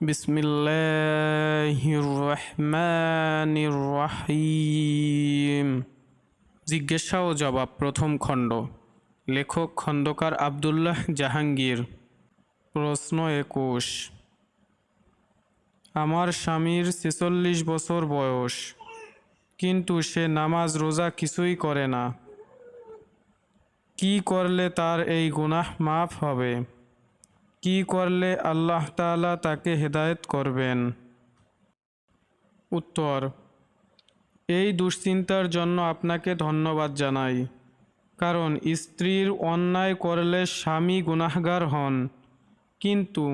বিসমিল্লাহির রহমানির রহিম। জিজ্ঞাসা ও জবাব প্রথম খণ্ড। লেখক খন্দকার আব্দুল্লাহ জাহাঙ্গীর। প্রশ্ন 21। আমার স্বামীর 46 বছর বয়স, কিন্তু সে নামাজ রোজা কিছুই করে না। কি করলে তার এই গুনাহ মাফ হবে? কি করলে আল্লাহ তাআলা তাকে হেদায়েত করবেন? উত্তর: এই দুশ্চিন্তার জন্য আপনাকে ধন্যবাদ জানাই। কারণ স্ত্রীর অন্যায় করলে স্বামী গুনাহগার হন, কিন্তু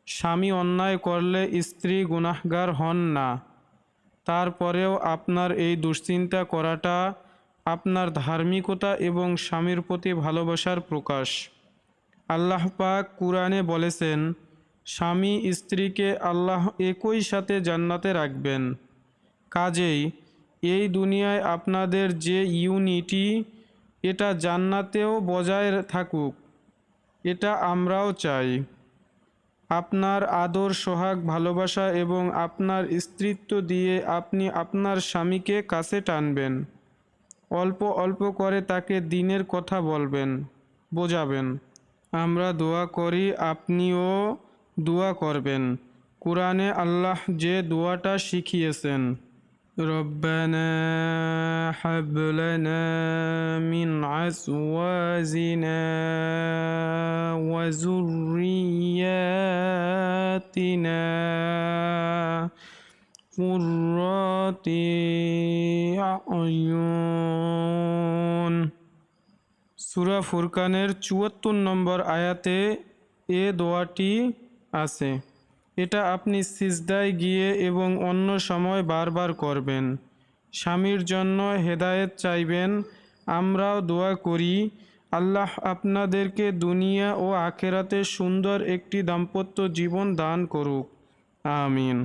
স্বামী অন্যায় করলে স্ত্রী গুনাহগার হন না। তারপরেও আপনার এই দুশ্চিন্তা করাটা আপনার ধার্মিকতা এবং স্বামীর প্রতি ভালোবাসার প্রকাশ। আল্লাহ পাক কুরআনে বলেছেন, স্বামী স্ত্রীকে আল্লাহ একই সাথে জান্নাতে রাখবেন। কাজেই এই দুনিয়ায় আপনাদের যে ইউনিটি, এটা জান্নাতেও বজায় থাকুক, এটা আমরাও চাই। আপনার আদর, সোহাগ, ভালোবাসা এবং আপনার স্ত্রীত্ব দিয়ে আপনি আপনার স্বামীকে কাছে টানবেন। অল্প অল্প করে তাকে দ্বীনের কথা বলবেন, বোঝাবেন। আমরা দোয়া করি, আপনিও দোয়া করবেন। কুরআনে আল্লাহ যে দোয়াটা শিখিয়েছেন, রব্বানা হাব লানা মিন আজওয়াজিনা ওয়া যুররিয়াতিনা কুররাতি আ'য়ুন। সূরা ফুরকানের ৭৪ নম্বর আয়াতে এ দোয়াটি আছে। এটা আপনি সিজদায় গিয়ে এবং অন্য সময় বারবার করবেন। স্বামীর জন্য হেদায়েত চাইবেন। আমরাও দোয়া করি, আল্লাহ আপনাদেরকে দুনিয়া ও আখিরাতে সুন্দর একটি দাম্পত্য জীবন দান করুক। আমিন।